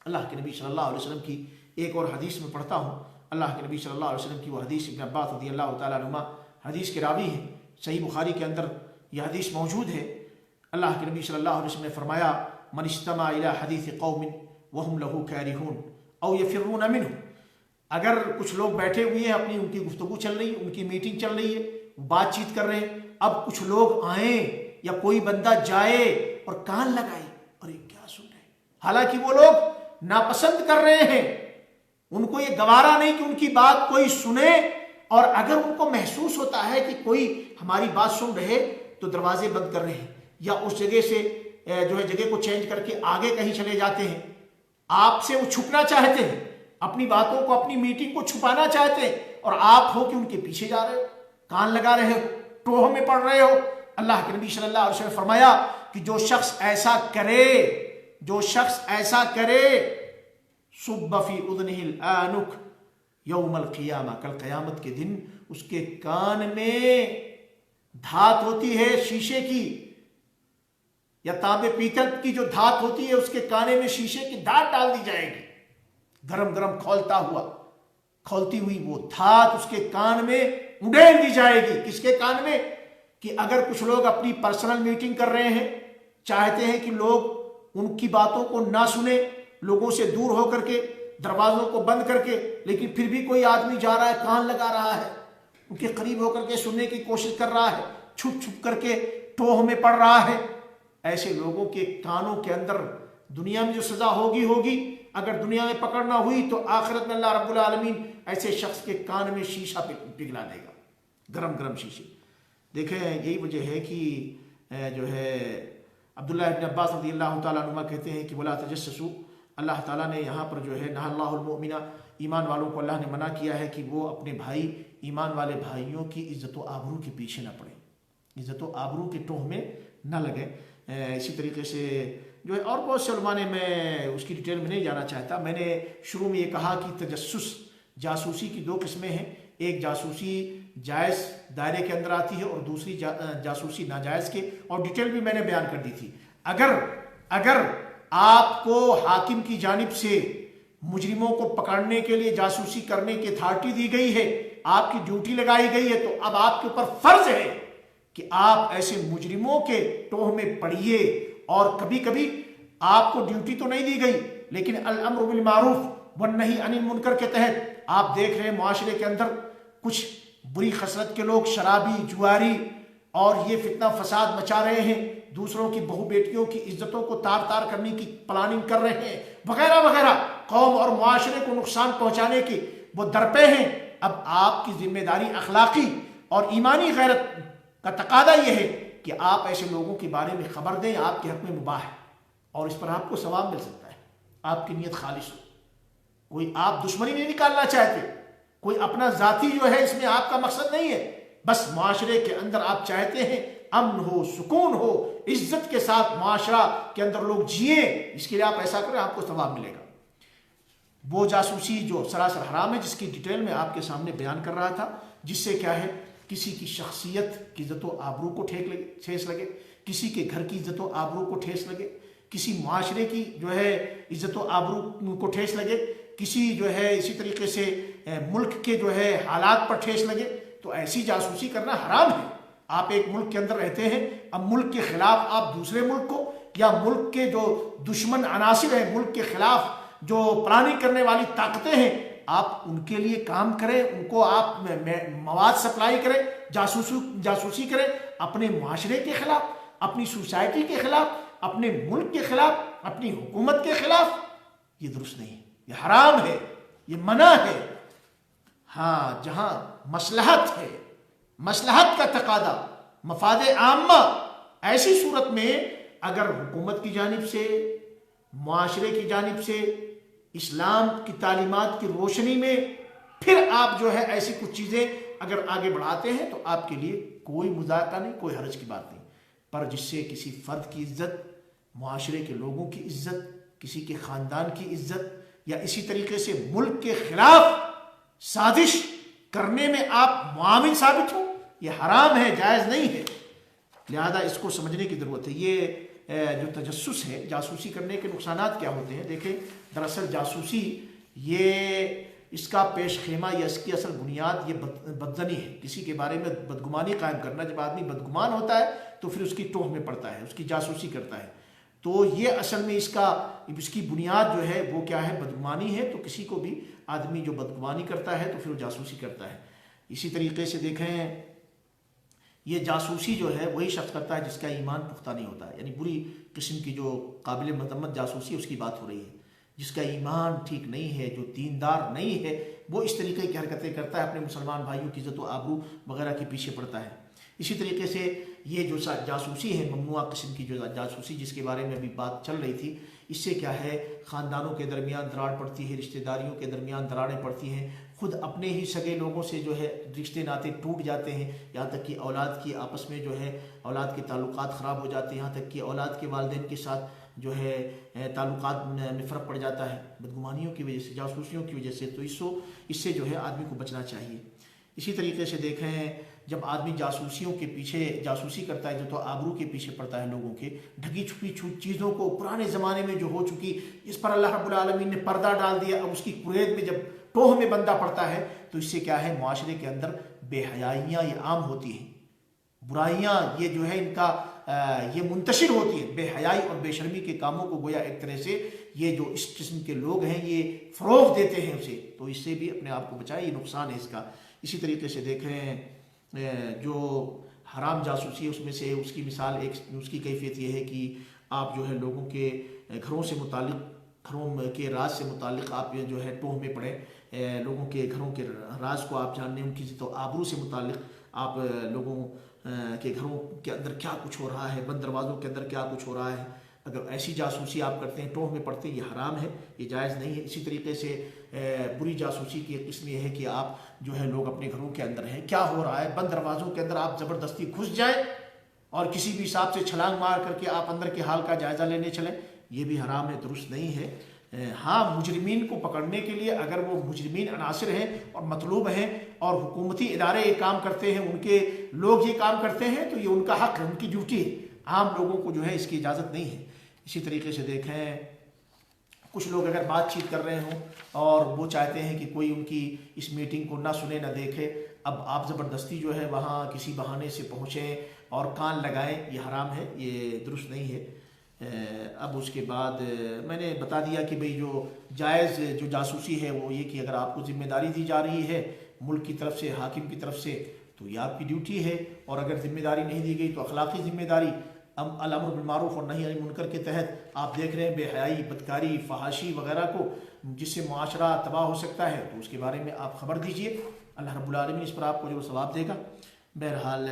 اللہ کے نبی صلی اللہ علیہ وسلم کی ایک اور حدیث میں پڑھتا ہوں، اللہ کے نبی صلی اللہ علیہ وسلم کی وہ حدیث، ابن عباس رضی اللہ تعالیٰ عنہما حدیث کے راوی ہیں، صحیح بخاری کے اندر یہ حدیث موجود ہے۔ اللہ کے نبی صلی اللہ علیہ وسلم نے فرمایا من استمع الى حدیث قوم وهم له کارہون او یفرون منہ، اگر کچھ لوگ بیٹھے ہوئے ہیں، اپنی ان کی گفتگو چل رہی ہے، ان کی میٹنگ چل رہی ہے، بات چیت کر رہے ہیں، اب کچھ لوگ آئیں یا کوئی بندہ جائے اور کان لگائے اور یہ کیا سن رہے ہیں، حالانکہ وہ لوگ ناپسند کر رہے ہیں، ان کو یہ گوارا نہیں کہ ان کی بات کوئی سنے، اور اگر ان کو محسوس ہوتا ہے کہ کوئی ہماری بات سن رہے تو دروازے بند کر رہے ہیں، یا اس جگہ سے جو ہے جگہ کو چینج کر کے آگے کہیں چلے جاتے ہیں، آپ سے وہ چھپنا چاہتے ہیں، اپنی باتوں کو، اپنی میٹنگ کو چھپانا چاہتے ہیں، اور آپ ہو کہ ان کے پیچھے جا رہے ہو، کان لگا رہے ہو، ٹوہ میں پڑ رہے ہو۔ اللہ کے نبی صلی اللہ علیہ وسلم نے فرمایا کہ جو شخص ایسا کرے صب فی اذنہ الآنک یوم القیامہ، کل قیامت کے دن اس کے کان میں دھات ہوتی ہے شیشے کی یا تانبے پیتل کی، جو دھات ہوتی ہے اس کے کانے میں شیشے کی دھات ڈال دی جائے گی، گرم گرم کھولتی ہوئی وہ دھات اس کے کان میں اڈیل دی جائے گی۔ کس کے کان میں؟ کہ اگر کچھ لوگ اپنی پرسنل میٹنگ کر رہے ہیں، چاہتے ہیں کہ لوگ ان کی باتوں کو نہ سنیں، لوگوں سے دور ہو کر کے، دروازوں کو بند کر کے، لیکن پھر بھی کوئی آدمی جا رہا ہے، کان لگا رہا ہے، ان کے قریب ہو کر کے سننے کی کوشش کر رہا ہے، چھپ چھپ کر کے ٹوہ میں پڑ رہا ہے، ایسے لوگوں کے کانوں کے اندر دنیا میں جو سزا ہوگی، اگر دنیا میں پکڑ نہ ہوئی تو آخرت میں اللہ رب العالمین ایسے شخص کے کان میں شیشہ پگھلا دے گا، گرم گرم شیشے۔ دیکھیں یہی وجہ ہے کہ جو ہے عبداللہ ابن عباس رضی اللہ تعالیٰ عنہ کہتے ہیں کہ ولا تجسسوا، اللہ تعالیٰ نے یہاں پر جو ہے نہى اللہ المؤمن، ایمان والوں کو اللہ نے منع کیا ہے کہ وہ اپنے بھائی، ایمان والے بھائیوں کی عزت و آبرو کے پیچھے نہ پڑیں، عزت و آبرو کے ٹوہ میں نہ لگیں۔ اسی طریقے سے جو ہے اور بہت سے علماء نے، میں اس کی ڈیٹیل میں نہیں جانا چاہتا، میں نے شروع میں یہ کہا کہ تجسس، جاسوسی کی دو قسمیں ہیں، ایک جاسوسی جائز دائرے کے اندر آتی ہے اور دوسری جاسوسی ناجائز کے، اور ڈیٹیل بھی میں نے بیان کر دی تھی۔ اگر آپ کو حاکم کی جانب سے مجرموں کو پکڑنے کے لیے جاسوسی کرنے کی اتھارٹی دی گئی ہے، آپ کی ڈیوٹی لگائی گئی ہے، تو اب آپ کے اوپر فرض ہے کہ آپ ایسے مجرموں کے ٹوہ میں پڑیے، اور کبھی کبھی آپ کو ڈیوٹی تو نہیں دی گئی، لیکن الامر بالمعروف والنہی عن المنکر کے تحت آپ دیکھ رہے ہیں معاشرے کے اندر کچھ بری خصلت کے لوگ، شرابی، جواری، اور یہ فتنہ فساد مچا رہے ہیں، دوسروں کی بہو بیٹیوں کی عزتوں کو تار تار کرنے کی پلاننگ کر رہے ہیں، وغیرہ وغیرہ، قوم اور معاشرے کو نقصان پہنچانے کی وہ درپے ہیں۔ اب آپ کی ذمہ داری اخلاقی اور ایمانی غیرت کا تقاضا یہ ہے کہ آپ ایسے لوگوں کے بارے میں خبر دیں، آپ کے حق میں مباح ہے، اور اس پر آپ کو ثواب مل سکتا ہے، آپ کی نیت خالص ہو، کوئی آپ دشمنی نہیں نکالنا چاہتے، کوئی اپنا ذاتی جو ہے اس میں آپ کا مقصد نہیں ہے، بس معاشرے کے اندر آپ چاہتے ہیں امن ہو، سکون ہو، عزت کے ساتھ معاشرہ کے اندر لوگ جئیں، اس کے لیے آپ ایسا کریں، آپ کو ثواب ملے گا۔ وہ جاسوسی جو سراسر حرام ہے، جس کی ڈیٹیل میں آپ کے سامنے بیان کر رہا تھا، جس سے کیا ہے، کسی کی شخصیت کی عزت و آبرو کو ٹھیس لگے، کسی کے گھر کی عزت و آبرو کو ٹھیس لگے، کسی معاشرے کی جو ہے عزت و آبرو کو ٹھیس لگے، کسی جو ہے اسی طریقے سے ملک کے جو ہے حالات پر ٹھیس لگے، تو ایسی جاسوسی کرنا حرام ہے۔ آپ ایک ملک کے اندر رہتے ہیں، اب ملک کے خلاف آپ دوسرے ملک کو، یا ملک کے جو دشمن عناصر ہیں، ملک کے خلاف جو پلاننگ کرنے والی طاقتیں ہیں، آپ ان کے لیے کام کریں، ان کو آپ مواد سپلائی کریں، جاسوسی کریں اپنے معاشرے کے خلاف، اپنی سوسائٹی کے خلاف، اپنے ملک کے خلاف، اپنی حکومت کے خلاف. یہ درست نہیں ہے، یہ حرام ہے، یہ منع ہے. ہاں جہاں مصلحت ہے، مصلحت کا تقاضا، مفاد عامہ، ایسی صورت میں اگر حکومت کی جانب سے، معاشرے کی جانب سے، اسلام کی تعلیمات کی روشنی میں پھر آپ جو ہے ایسی کچھ چیزیں اگر آگے بڑھاتے ہیں تو آپ کے لیے کوئی مذاکرہ نہیں، کوئی حرج کی بات نہیں. پر جس سے کسی فرد کی عزت، معاشرے کے لوگوں کی عزت، کسی کے خاندان کی عزت، یا اسی طریقے سے ملک کے خلاف سازش کرنے میں آپ معاون ثابت ہو، یہ حرام ہے، جائز نہیں ہے. لہذا اس کو سمجھنے کی ضرورت ہے. یہ جو تجسس ہے، جاسوسی کرنے کے نقصانات کیا ہوتے ہیں؟ دیکھیں، دراصل جاسوسی یہ اس کا پیش خیمہ یا اس کی اصل بنیاد یہ بدزنی ہے، کسی کے بارے میں بدگمانی قائم کرنا. جب آدمی بدگمان ہوتا ہے تو پھر اس کی ٹوہ میں پڑتا ہے، اس کی جاسوسی کرتا ہے. تو یہ اصل میں اس کی بنیاد جو ہے وہ کیا ہے؟ بدگمانی ہے. تو کسی کو بھی آدمی جو بدگمانی کرتا ہے تو پھر وہ جاسوسی کرتا ہے. اسی طریقے سے دیکھیں، یہ جاسوسی جو ہے وہی شخص کرتا ہے جس کا ایمان پختہ نہیں ہوتا ہے، یعنی بری قسم کی جو قابل مذمت جاسوسی اس کی بات ہو رہی ہے. جس کا ایمان ٹھیک نہیں ہے، جو دیندار نہیں ہے، وہ اس طریقے کی حرکتیں کرتا ہے، اپنے مسلمان بھائیوں کی عزت و آبرو وغیرہ کے پیچھے پڑتا ہے. اسی طریقے سے یہ جو جاسوسی ہے، ممنوع قسم کی جو جاسوسی جس کے بارے میں ابھی بات چل رہی تھی، اس سے کیا ہے؟ خاندانوں کے درمیان دراڑ پڑتی ہے، رشتہ داریوں کے درمیان دراڑیں پڑتی ہیں، خود اپنے ہی سگے لوگوں سے جو ہے رشتے ناطے ٹوٹ جاتے ہیں، یہاں تک کہ اولاد کی آپس میں جو ہے اولاد کے تعلقات خراب ہو جاتے ہیں، یہاں تک کہ اولاد کے والدین کے ساتھ جو ہے تعلقات میں فرق پڑ جاتا ہے بدگمانیوں کی وجہ سے، جاسوسیوں کی وجہ سے. تو اس سے جو ہے آدمی کو بچنا چاہیے. اسی طریقے سے دیکھیں، جب آدمی جاسوسیوں کے پیچھے جاسوسی کرتا ہے تو آبرو کے پیچھے پڑتا ہے لوگوں کے، ڈھکی چھپی چیزوں کو پرانے زمانے میں جو ہو چکی، اس پر اللہ رب العالمین نے پردہ ڈال دیا. اب اس کی قرید میں جب ٹوہ میں بندہ پڑتا ہے تو اس سے کیا ہے؟ معاشرے کے اندر بے حیائیاں یہ عام ہوتی ہیں، برائیاں یہ جو ہے ان کا یہ منتشر ہوتی ہے. بے حیائی اور بے شرمی کے کاموں کو گویا ایک طرح سے یہ جو اس قسم کے لوگ ہیں یہ فروغ دیتے ہیں اسے، تو اس سے بھی اپنے آپ کو بچائے، یہ نقصان ہے اس کا. اسی طریقے سے دیکھیں، جو حرام جاسوسی ہے اس میں سے اس کی مثال اس کی کیفیت یہ ہے کہ آپ جو ہے لوگوں کے گھروں سے متعلق، گھروں کے راز سے متعلق آپ جو ہے ٹوہ میں پڑے، لوگوں کے گھروں کے راز کو آپ جاننے، ان کی تو آبرو سے متعلق آپ لوگوں کے گھروں کے اندر کیا کچھ ہو رہا ہے، بند دروازوں کے اندر کیا کچھ ہو رہا ہے، اگر ایسی جاسوسی آپ کرتے ہیں، ٹوہ میں پڑتے ہیں، یہ حرام ہے، یہ جائز نہیں ہے. اسی طریقے سے بری جاسوسی کی ایک قسم یہ ہے کہ آپ جو ہے لوگ اپنے گھروں کے اندر ہیں، کیا ہو رہا ہے، بند دروازوں کے اندر آپ زبردستی گھس جائیں اور کسی بھی حساب سے چھلانگ مار کر کے آپ اندر کے حال کا جائزہ لینے چلیں، یہ بھی حرام ہے، درست نہیں ہے. ہاں، مجرمین کو پکڑنے کے لیے اگر وہ مجرمین عناصر ہیں اور مطلوب ہیں اور حکومتی ادارے یہ کام کرتے ہیں، ان کے لوگ یہ کام کرتے ہیں، تو یہ ان کا حق ہے، ان کی ڈیوٹی ہے. عام لوگوں کو جو ہے اس کی اجازت نہیں ہے. اسی طریقے سے دیکھیں، کچھ لوگ اگر بات چیت کر رہے ہوں اور وہ چاہتے ہیں کہ کوئی ان کی اس میٹنگ کو نہ سنے نہ دیکھے، اب آپ زبردستی جو ہے وہاں کسی بہانے سے پہنچیں اور کان لگائیں، یہ حرام ہے، یہ درست نہیں ہے. اب اس کے بعد میں نے بتا دیا کہ بھئی جو جائز جو جاسوسی ہے وہ یہ کہ اگر آپ کو ذمہ داری دی جا رہی ہے ملک کی طرف سے، حاکم کی طرف سے، تو یہ آپ کی ڈیوٹی ہے. اور اگر ذمہ داری نہیں دی گئی تو اخلاقی ذمہ داری، الامر بالمعروف اور نہی عن المنکر کے تحت آپ دیکھ رہے ہیں بے حیائی، بدکاری، فحاشی وغیرہ کو، جس سے معاشرہ تباہ ہو سکتا ہے، تو اس کے بارے میں آپ خبر دیجئے. اللہ رب العالمین اس پر آپ کو جو ثواب دے گا. بہرحال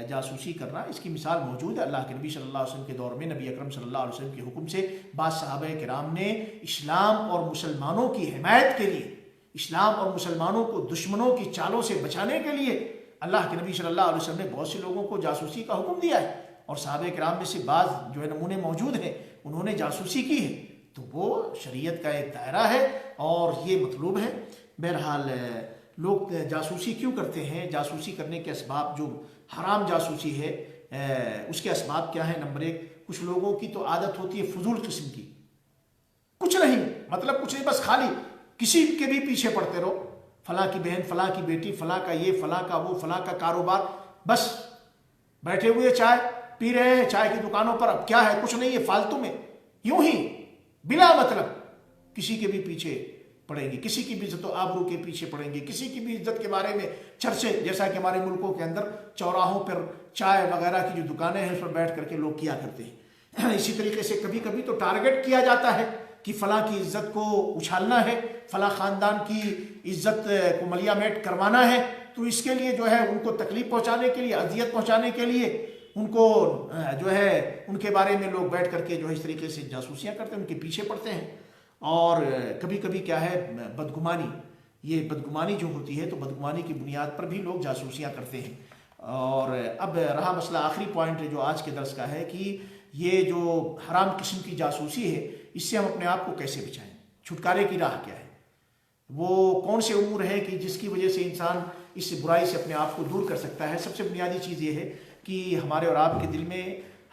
جاسوسی کرنا اس کی مثال موجود ہے. اللہ کے نبی صلی اللہ علیہ وسلم کے دور میں نبی اکرم صلی اللہ علیہ وسلم کے حکم سے بعض صحابہ کرام نے اسلام اور مسلمانوں کی حمایت کے لیے، اسلام اور مسلمانوں کو دشمنوں کی چالوں سے بچانے کے لیے اللہ کے نبی صلی اللہ علیہ وسلم نے بہت سے لوگوں کو جاسوسی کا حکم دیا ہے. اور صحابہ کرام میں سے بعض جو ہے نمونے موجود ہیں، انہوں نے جاسوسی کی ہے، تو وہ شریعت کا ایک دائرہ ہے اور یہ مطلوب ہے. بہرحال لوگ جاسوسی کیوں کرتے ہیں؟ جاسوسی کرنے کے اسباب، جو حرام جاسوسی ہے اس کے اسباب کیا ہیں؟ نمبر ایک، کچھ لوگوں کی تو عادت ہوتی ہے فضول قسم کی، کچھ نہیں، مطلب کچھ نہیں، بس خالی کسی کے بھی پیچھے پڑتے رہو، فلاں کی بہن، فلاں کی بیٹی، فلاں کا یہ، فلاں کا وہ، فلاں کا کاروبار، بس بیٹھے ہوئے چائے پی رہے ہیں چائے کی دکانوں پر، اب کیا ہے، کچھ نہیں ہے، فالتو میں یوں ہی بلا مطلب کسی کے بھی پیچھے پڑیں گے، کسی کی بھی عزت و آبرو کے پیچھے پڑیں گے، کسی کی بھی عزت کے بارے میں چرچے، جیسا کہ ہمارے ملکوں کے اندر چوراہوں پر چائے وغیرہ کی جو دکانیں ہیں اس پر بیٹھ کر کے لوگ کیا کرتے ہیں۔ اسی طریقے سے کبھی کبھی تو ٹارگٹ کیا جاتا ہے کہ فلاں کی عزت کو اچھالنا ہے، فلاں خاندان کی عزت کو ملیا میٹ کروانا ہے، تو اس کے لیے جو ہے ان کو تکلیف پہنچانے کے لیے، اذیت پہنچانے کے لیے ان کو جو ہے ان کے بارے میں لوگ بیٹھ کر کے جو ہے اس طریقے سے جاسوسیاں کرتے ہیں، ان کے پیچھے پڑتے ہیں۔ اور کبھی کبھی کیا ہے بدگمانی، یہ بدگمانی جو ہوتی ہے تو بدگمانی کی بنیاد پر بھی لوگ جاسوسیاں کرتے ہیں۔ اور اب رہا مسئلہ آخری پوائنٹ جو آج کے درس کا ہے کہ یہ جو حرام قسم کی جاسوسی ہے اس سے ہم اپنے آپ کو کیسے بچائیں، چھٹکارے کی راہ کیا ہے، وہ کون سے امور ہیں کہ جس کی وجہ سے انسان اس برائی سے اپنے آپ کو دور کر سکتا ہے۔ سب سے بنیادی چیز یہ ہے کہ ہمارے اور آپ کے دل میں،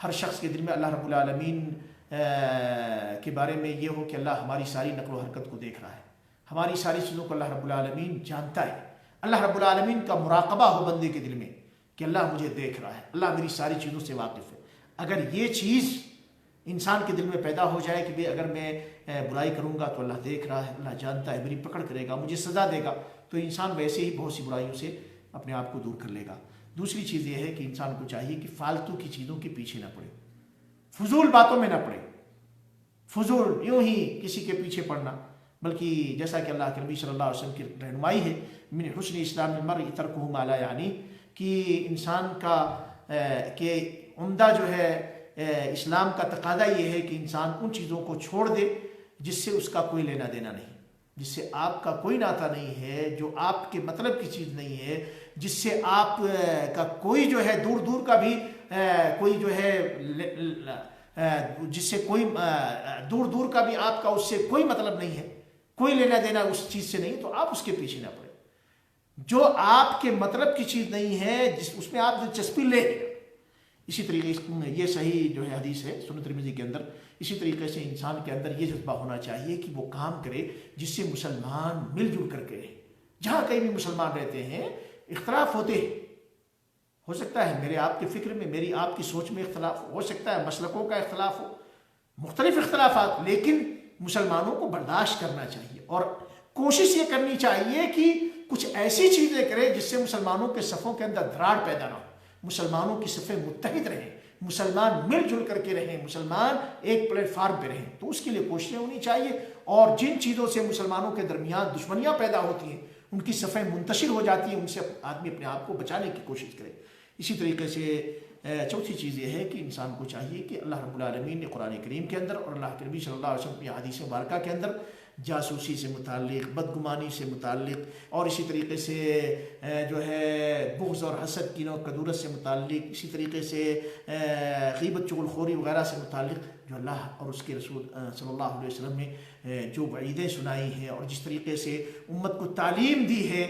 ہر شخص کے دل میں اللہ رب العالمین کے بارے میں یہ ہو کہ اللہ ہماری ساری نقل و حرکت کو دیکھ رہا ہے، ہماری ساری چیزوں کو اللہ رب العالمین جانتا ہے، اللہ رب العالمین کا مراقبہ ہو بندے کے دل میں کہ اللہ مجھے دیکھ رہا ہے، اللہ میری ساری چیزوں سے واقف ہے۔ اگر یہ چیز انسان کے دل میں پیدا ہو جائے کہ بھئی اگر میں برائی کروں گا تو اللہ دیکھ رہا ہے، اللہ جانتا ہے، میری پکڑ کرے گا، مجھے سزا دے گا، تو انسان ویسے ہی بہت سی برائیوں سے اپنے آپ کو دور کر لے گا۔ دوسری چیز یہ ہے کہ انسان کو چاہیے کہ فالتو کی چیزوں کے پیچھے نہ پڑے، فضول باتوں میں نہ پڑے، فضول یوں ہی کسی کے پیچھے پڑنا، بلکہ جیسا کہ اللہ کے نبی صلی اللہ علیہ وسلم کی رہنمائی ہے، من حسن اسلام المرء ترکہ ما لا یعنی، کہ انسان کا کہ عمدہ جو ہے اسلام کا تقاضا یہ ہے کہ انسان ان چیزوں کو چھوڑ دے جس سے اس کا کوئی لینا دینا نہیں، جس سے آپ کا کوئی ناتا نہیں ہے، جو آپ کے مطلب کی چیز نہیں ہے، جس سے آپ کا کوئی جو ہے دور دور کا بھی کوئی جو ہے جس سے کوئی دور دور کا بھی آپ کا اس سے کوئی مطلب نہیں ہے، کوئی لینا دینا اس چیز سے نہیں، تو آپ اس کے پیچھے نہ پڑیں۔ جو آپ کے مطلب کی چیز نہیں ہے اس میں آپ دلچسپی لے لیں۔ اسی طریقے سے یہ صحیح جو ہے حدیث ہے سنن ترمذی کے اندر، اسی طریقے سے انسان کے اندر یہ جذبہ ہونا چاہیے کہ وہ کام کرے جس سے مسلمان مل جل کر کے رہے۔ جہاں کہیں بھی مسلمان رہتے ہیں اختلاف ہوتے ہیں، ہو سکتا ہے میرے آپ کے فکر میں، میری آپ کی سوچ میں اختلاف ہو سکتا ہے، مسلکوں کا اختلاف ہو، مختلف اختلافات، لیکن مسلمانوں کو برداشت کرنا چاہیے اور کوشش یہ کرنی چاہیے کہ کچھ ایسی چیزیں کرے جس سے مسلمانوں کے صفوں کے اندر دراڑ پیدا نہ ہو، مسلمانوں کی صفیں متحد رہیں، مسلمان مل جل کر کے رہیں، مسلمان ایک پلیٹ فارم پہ رہیں، تو اس کے لیے کوششیں ہونی چاہیے۔ اور جن چیزوں سے مسلمانوں کے درمیان دشمنیاں پیدا ہوتی ہیں، ان کی صفیں منتشر ہو جاتی ہیں، ان سے آدمی اپنے آپ کو بچانے کی کوشش کرے۔ اسی طریقے سے چوتھی چیز یہ ہے کہ انسان کو چاہیے کہ اللہ رب العالمین نے قرآن کریم کے اندر اور اللہ کے نبی صلی اللہ علیہ وسلم کی حدیث مبارکہ کے اندر جاسوسی سے متعلق، بدگمانی سے متعلق، اور اسی طریقے سے جو ہے بغض اور حسد، کینہ و کدورت سے متعلق، اسی طریقے سے غیبت، چغل خوری وغیرہ سے متعلق جو اللہ اور اس کے رسول صلی اللہ علیہ وسلم نے جو وعیدیں سنائی ہیں اور جس طریقے سے امت کو تعلیم دی ہے،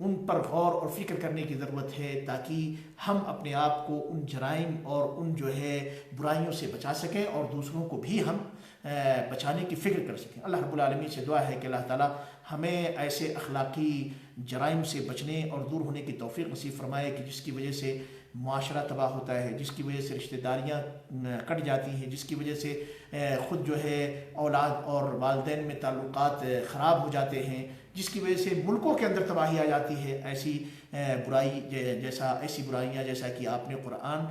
ان پر غور اور فکر کرنے کی ضرورت ہے تاکہ ہم اپنے آپ کو ان جرائم اور ان جو ہے برائیوں سے بچا سکیں اور دوسروں کو بھی ہم بچانے کی فکر کر سکیں۔ اللہ رب العالمین سے دعا ہے کہ اللہ تعالی ہمیں ایسے اخلاقی جرائم سے بچنے اور دور ہونے کی توفیق نصیب فرمائے کہ جس کی وجہ سے معاشرہ تباہ ہوتا ہے، جس کی وجہ سے رشتہ داریاں کٹ جاتی ہیں، جس کی وجہ سے خود جو ہے اولاد اور والدین میں تعلقات خراب ہو جاتے ہیں، جس کی وجہ سے ملکوں کے اندر تباہی آ جاتی ہے۔ ایسی ایسی برائیاں جیسا کہ آپ نے قرآن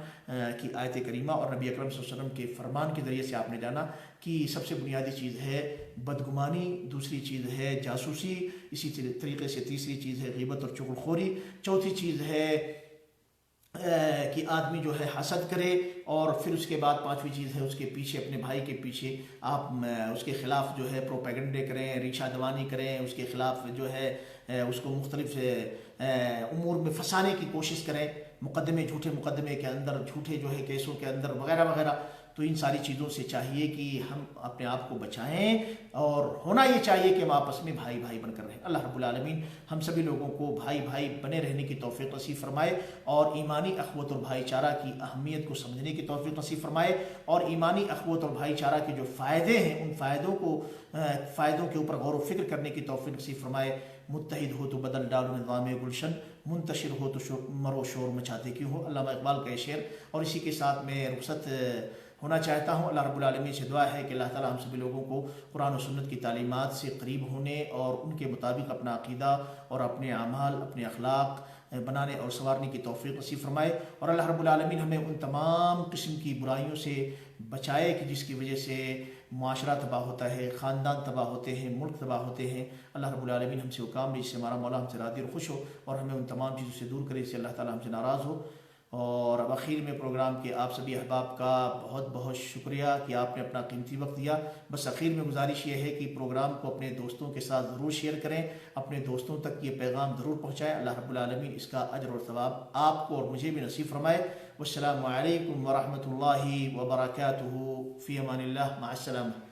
کی آیت کریمہ اور نبی اکرم صلی اللہ علیہ وسلم کے فرمان کے ذریعے سے آپ نے جانا کہ سب سے بنیادی چیز ہے بدگمانی، دوسری چیز ہے جاسوسی، اسی طریقے سے تیسری چیز ہے غیبت اور چغل خوری، چوتھی چیز ہے کہ آدمی جو ہے حسد کرے، اور پھر اس کے بعد پانچویں چیز ہے اس کے پیچھے، اپنے بھائی کے پیچھے آپ اس کے خلاف جو ہے پروپیگنڈے کریں، ریشہ دوانی کریں، اس کے خلاف جو ہے اس کو مختلف امور میں پھنسانے کی کوشش کریں، مقدمے، جھوٹے مقدمے کے اندر، جھوٹے جو ہے کیسوں کے اندر وغیرہ وغیرہ۔ تو ان ساری چیزوں سے چاہیے کہ ہم اپنے آپ کو بچائیں، اور ہونا یہ چاہیے کہ ہم آپس میں بھائی بھائی بن کر رہیں۔ اللہ رب العالمین ہم سبھی لوگوں کو بھائی بھائی بنے رہنے کی توفیق نصیب فرمائے، اور ایمانی اخوت اور بھائی چارہ کی اہمیت کو سمجھنے کی توفیق نصیب فرمائے، اور ایمانی اخوت اور بھائی چارہ کے جو فائدے ہیں ان فائدوں کے اوپر غور و فکر کرنے کی توفیق نصیب فرمائے۔ متحد ہو تو بدل ڈالو نظام گلشن، منتشر ہو تو مرو شور مچاتے کیوں ہو، علامہ اقبال کا یہ شعر۔ اور اسی کے ساتھ میں رخصت ہونا چاہتا ہوں۔ اللہ رب العالمین سے دعا ہے کہ اللہ تعالیٰ ہم سبھی لوگوں کو قرآن و سنت کی تعلیمات سے قریب ہونے اور ان کے مطابق اپنا عقیدہ اور اپنے اعمال، اپنے اخلاق بنانے اور سنوارنے کی توفیق نصیب فرمائے، اور اللہ رب العالمین ہمیں ان تمام قسم کی برائیوں سے بچائے کہ جس کی وجہ سے معاشرہ تباہ ہوتا ہے، خاندان تباہ ہوتے ہیں، ملک تباہ ہوتے ہیں۔ اللہ رب العالمین ہم سے وہ کام لے جس سے ہمارا مولا ہم سے راضی اور خوش ہو، اور ہمیں ان تمام چیزوں سے دور کرے جس سے اللہ تعالیٰ ہم سے ناراض ہو۔ اور اب اخیر میں پروگرام کے آپ سبھی احباب کا بہت بہت شکریہ کہ آپ نے اپنا قیمتی وقت دیا۔ بس اخیر میں گزارش یہ ہے کہ پروگرام کو اپنے دوستوں کے ساتھ ضرور شیئر کریں، اپنے دوستوں تک یہ پیغام ضرور پہنچائیں۔ اللہ رب العالمین اس کا اجر اور ثواب آپ کو اور مجھے بھی نصیب فرمائے۔ والسلام علیکم ورحمۃ اللہ وبرکاتہ، فی امان اللہ، مع السلامہ۔